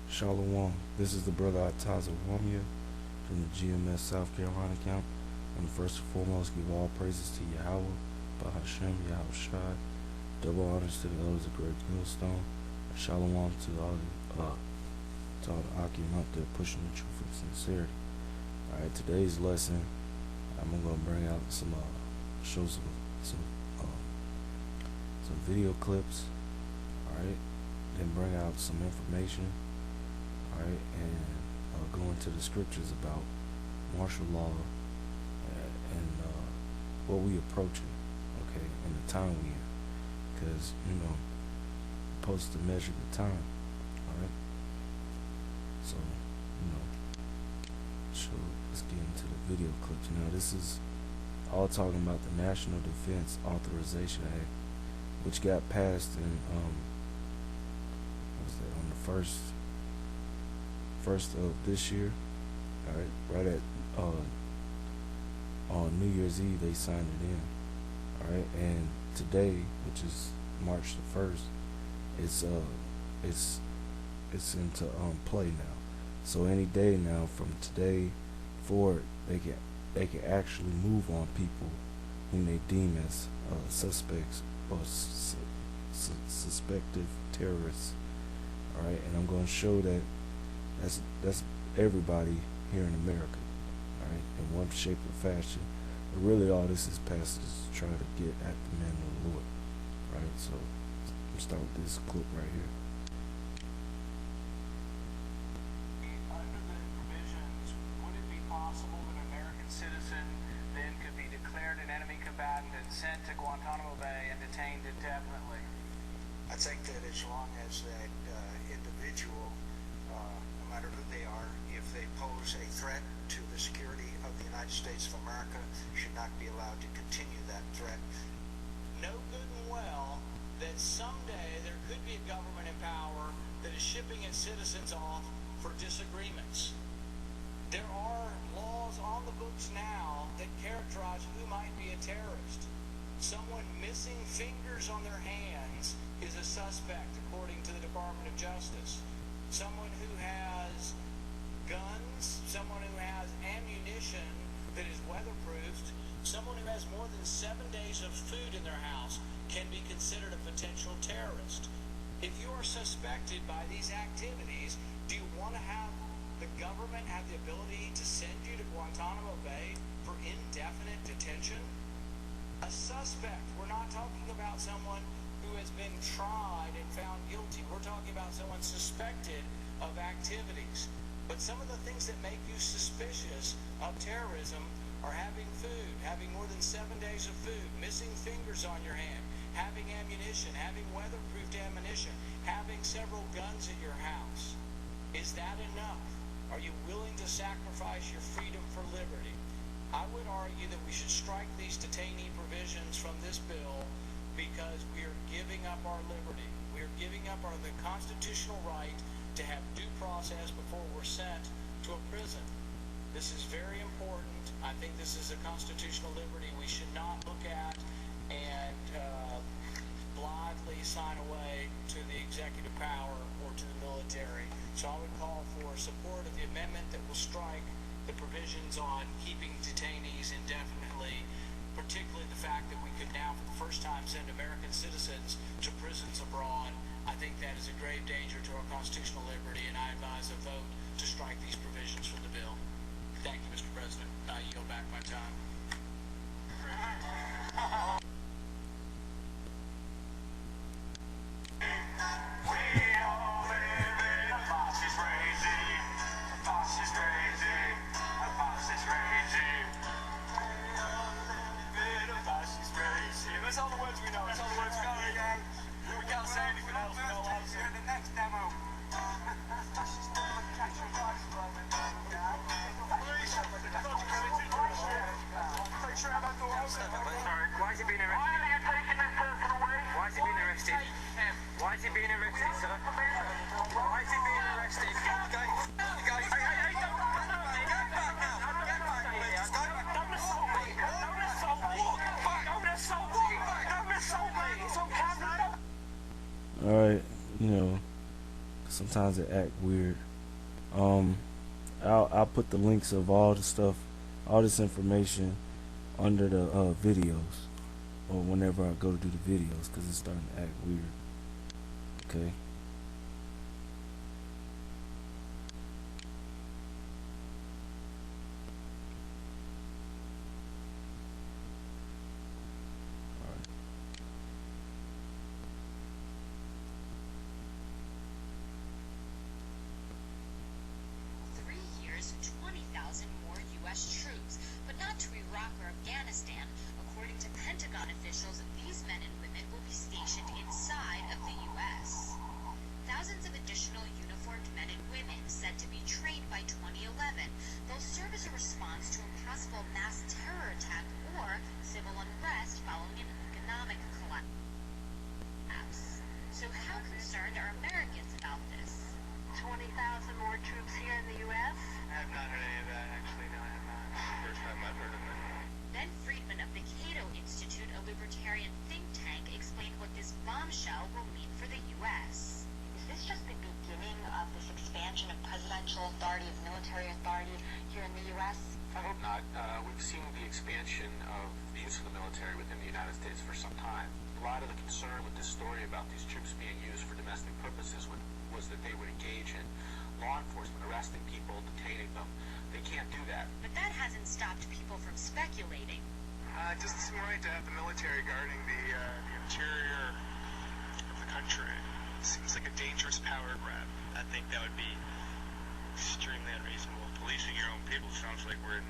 Shalom. This is the brother Ataza Wamia from the GMS South Carolina camp. And first and foremost, give all praises to Yahweh, Bahashem, Yahushai. Double honors to the elders of Great Millstone. And shalom to all the Akim out there pushing the truth with sincerity. Alright, today's lesson, I'm gonna bring out some video clips. Alright, then bring out some information. Alright, and go into the scriptures about martial law and what we approaching, okay, and the time we in, because supposed to measure the time. Alright, so let's get into the video clips. Now this is all talking about the National Defense Authorization Act, which got passed in what was that, on the first of this year. All right, right at on New Year's Eve they signed it in. All right, and today, which is March the 1st, it's into play now. So any day now from today forward, they can actually move on people whom they deem as suspects or suspected terrorists. All right, and I'm going to show that that's everybody here in America. All right, in one shape or fashion. But really, all this is passed is to try to get at the men of the Lord. All right, so I'm start with this clip right here. Under the provisions, would it be possible that an American citizen then could be declared an enemy combatant and sent to Guantanamo Bay and detained indefinitely? I think that as long as that individual, no matter who they are, if they pose a threat to the security of the United States of America, should not be allowed to continue that threat. Know good and well that someday there could be a government in power that is shipping its citizens off for disagreements. There are laws on the books now that characterize who might be a terrorist. Someone missing fingers on their hands is a suspect, according to the Department of Justice. Someone who has guns, someone who has ammunition that is weatherproofed, someone who has more than 7 days of food in their house can be considered a potential terrorist. If you are suspected by these activities, do you want to have the government have the ability to send you to Guantanamo Bay for indefinite detention? A suspect, we're not talking about someone who has been tried and found guilty. We're talking about someone suspected of activities. But some of the things that make you suspicious of terrorism are having food, having more than 7 days of food, missing fingers on your hand, having ammunition, having weatherproofed ammunition, having several guns at your house. Is that enough? Are you willing to sacrifice your freedom for liberty? I would argue that we should strike these detainee provisions from this bill because we are giving up our liberty. We are giving up the constitutional right to have due process before we're sent to a prison. This is very important. I think this is a constitutional liberty we should not look at and blithely sign away to the executive power or to the military. So I would call for support of the amendment that will strike the provisions on keeping detainees indefinitely, particularly the fact that we could now for the first time send American citizens to prisons abroad. I think that is a grave danger to our constitutional liberty, and I advise a vote to strike these provisions from the bill. Thank you, Mr. President. I yield back my time. That's all the words we know. That's all the words we know. We can't say anything else. We know how to. The next demo. Why is he being arrested? Why are you taking this person away? Why is he being arrested? Why is he being arrested, sir? Why is he being arrested? Don't assault me. Don't assault me. Don't assault me. Don't assault me. It's on camera. All right, Sometimes it act weird. I'll put the links of all the stuff, all this information under the videos, or whenever I go to do the videos, because it's starting to act weird. Okay. Alright. 3 years, 20,000 more U.S. troops, but not to Iraq or Afghanistan. According to Pentagon officials, these men and women will be stationed inside of the U.S. Thousands of additional uniformed men and women said to be trained by 2011. They'll serve as a response to a possible mass terror attack or civil unrest following an economic collapse. So how concerned are Americans about this? 20,000 more troops here in the U.S.? I have not heard any of that, actually. No, I have not. First time I've heard of it. Ben Friedman of the Cato Institute, a libertarian think tank, explained what this bombshell will mean for the U.S. Is this just the beginning of this expansion of presidential authority, of military authority here in the U.S.? I hope not. We've seen the expansion of the use of the military within the United States for some time. A lot of the concern with this story about these troops being used for domestic purposes was that they would engage in law enforcement, arresting people, detaining them. They can't do that. But that hasn't stopped people from speculating. Just this morning to have the military guarding the interior of the country seems like a dangerous power grab. I think that would be extremely unreasonable. Policing your own people sounds like we're in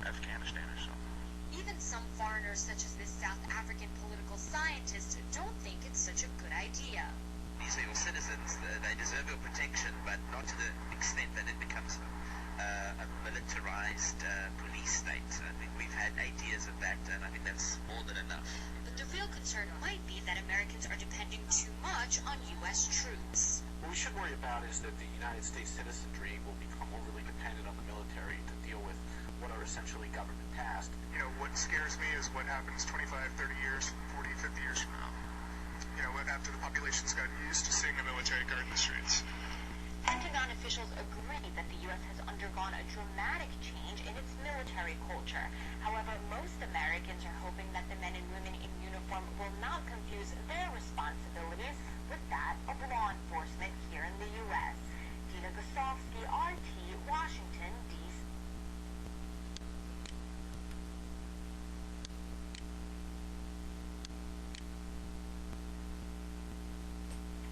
Afghanistan or something. Even some foreigners, such as this South African political scientist, don't think it's such a good idea. These are your citizens. They deserve your protection, but not to the extent that it becomes a militarized police state. I think we've had 8 years of that, and I think that's more than enough. But the real concern might be that Americans are depending too much on U.S. troops. What we should worry about is that the United States citizenry will become overly dependent on the military to deal with what are essentially government tasks. You know, what scares me is what happens 25, 30 years, 40, 50 years from now. You know, after the population's gotten used to seeing the military guarding the streets. Pentagon officials agree that the U.S. has undergone a dramatic change in its military culture. However, most Americans are hoping that the men and women in uniform will not confuse their responsibilities with that of law enforcement here in the U.S. Dina Gosofsky, RT, Washington, D.C.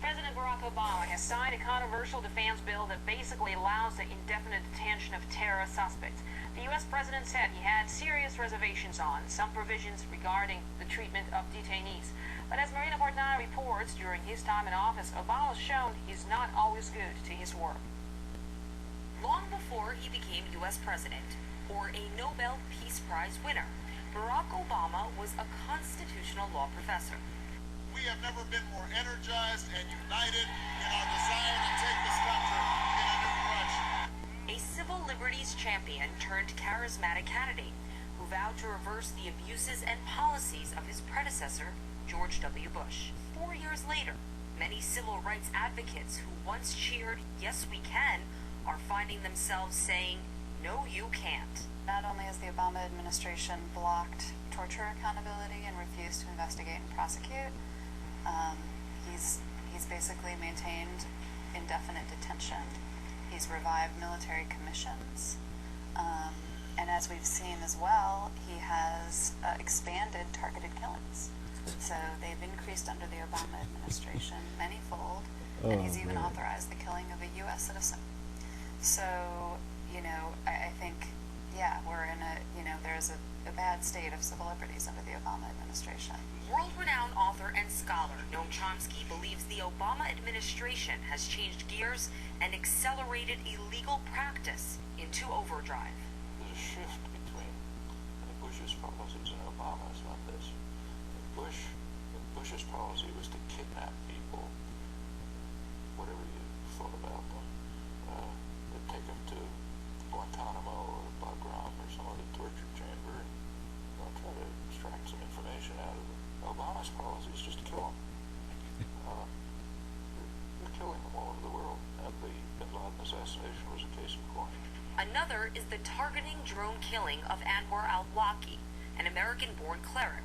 President Barack Obama has signed a controversial defense bill that basically allows the indefinite detention of terror suspects. The U.S. president said he had serious reservations on some provisions regarding the treatment of detainees. But as Marina Portnaya reports, during his time in office, Obama's shown he's not always good to his work. Long before he became U.S. president, or a Nobel Peace Prize winner, Barack Obama was a constitutional law professor. We have never been more energized and united in our desire to take this country in a new direction. A civil liberties champion turned charismatic candidate who vowed to reverse the abuses and policies of his predecessor, George W. Bush. 4 years later, many civil rights advocates who once cheered, "Yes, we can," are finding themselves saying, "No, you can't." Not only has the Obama administration blocked torture accountability and refused to investigate and prosecute, he's basically maintained indefinite detention. He's revived military commissions, and as we've seen as well, he has expanded targeted killings. So they've increased under the Obama administration manyfold, and he's even authorized the killing of a U.S. citizen. So, you know, I think, yeah, we're in a, you know, there's a bad state of civil liberties under the Obama administration. World-renowned author and scholar Noam Chomsky believes the Obama administration has changed gears and accelerated illegal practice into overdrive. There's a shift between Bush's policies and Obama's on this. Bush's policy was to kidnap people, whatever you thought about them, to take them to Guantanamo or Bagram or some other torture chamber and try to extract some information out of them. Obama's policy is just to kill them. They're killing them all over the world. assassination was a case in point. Another is the targeting drone killing of Anwar al-Awlaki, an American-born cleric.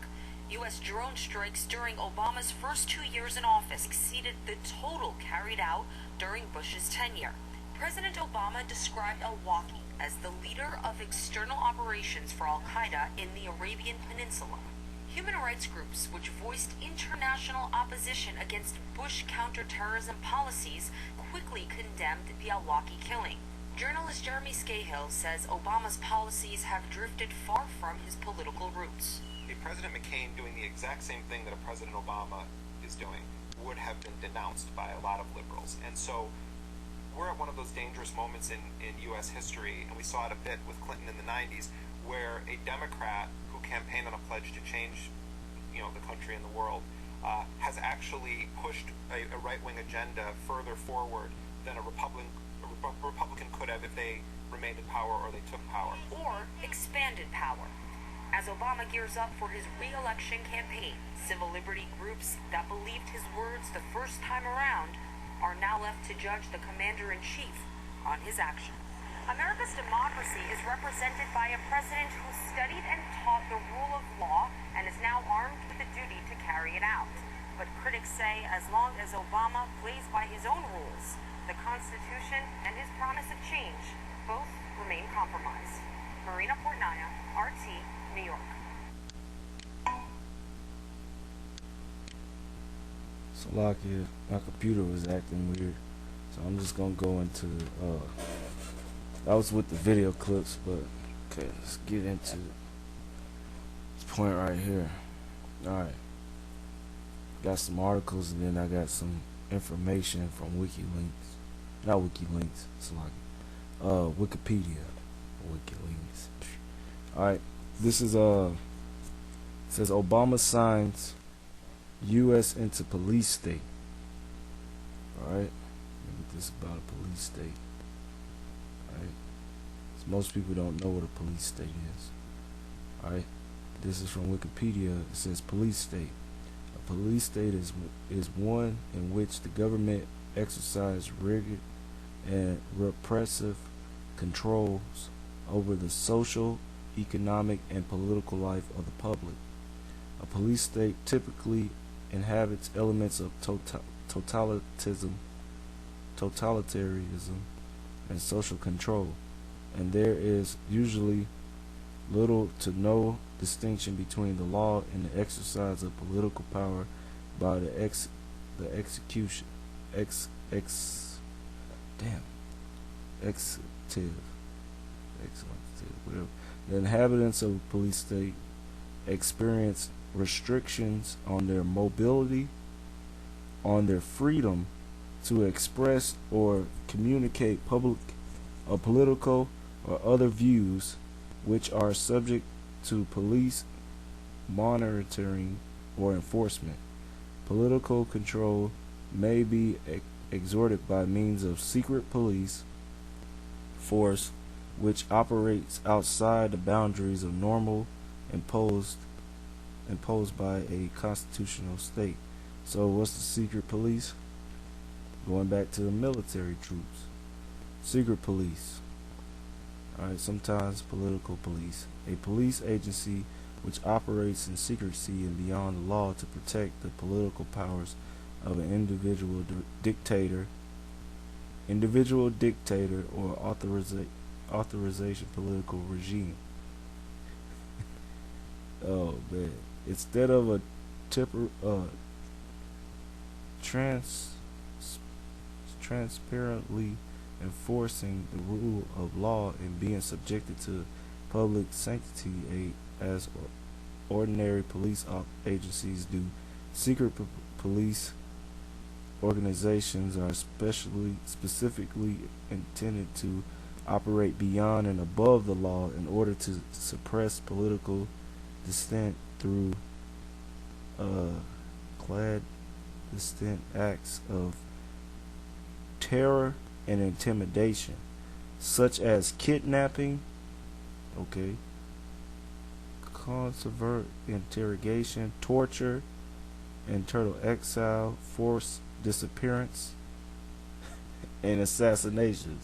U.S. drone strikes during Obama's first 2 years in office exceeded the total carried out during Bush's tenure. President Obama described al-Awlaki as the leader of external operations for al-Qaeda in the Arabian Peninsula. Human rights groups, which voiced international opposition against Bush counterterrorism policies, quickly condemned the al-Awlaki killing. Journalist Jeremy Scahill says Obama's policies have drifted far from his political roots. A President McCain doing the exact same thing that a President Obama is doing would have been denounced by a lot of liberals. And so we're at one of those dangerous moments in U.S. history, and we saw it a bit with Clinton in the 90s, where a Democrat who campaigned on a pledge to change, the country and the world, has actually pushed a right-wing agenda further forward than a Republican could have if they remained in power or they took power. Or expanded power. As Obama gears up for his re-election campaign, civil liberty groups that believed his words the first time around are now left to judge the commander-in-chief on his actions. America's democracy is represented by a president who studied and taught the rule of law and is now armed with the duty to carry it out. But critics say as long as Obama plays by his own rules, the Constitution and his promise of change both remain compromised. Marina Portnaya, RT, New York. So my computer was acting weird, so I'm just gonna go into that was with the video clips, but okay, let's get into this point right here. Alright, got some articles and then I got some information from WikiLeaks, it's like Wikipedia, WikiLeaks. Alright, this is it says Obama signs U.S. into police state. Alright, maybe this is about a police state. Alright, so most people don't know what a police state is. Alright, this is from Wikipedia. It says police state. A police state is one in which the government exercises rigid and repressive controls over the social, economic, and political life of the public. A police state typically inhabits elements of totalitarianism and social control, and there is usually little to no distinction between the law and the exercise of political power by the executive, whatever. The inhabitants of a police state experience restrictions on their mobility, on their freedom to express or communicate political or other views, which are subject to police monitoring or enforcement. Political control may be exerted by means of secret police force, which operates outside the boundaries of normal imposed by a constitutional state. So what's the secret police? Going back to the military troops. Secret police. Alright, sometimes political police. A police agency which operates in secrecy and beyond the law to protect the political powers of an individual dictator or authorization political regime. Oh man. Instead of a transparently enforcing the rule of law and being subjected to public sanctity as ordinary police agencies do, secret police organizations are specifically intended to operate beyond and above the law in order to suppress political dissent through clandestine acts of terror and intimidation, such as kidnapping, covert interrogation, torture, internal exile, forced disappearance, and assassinations.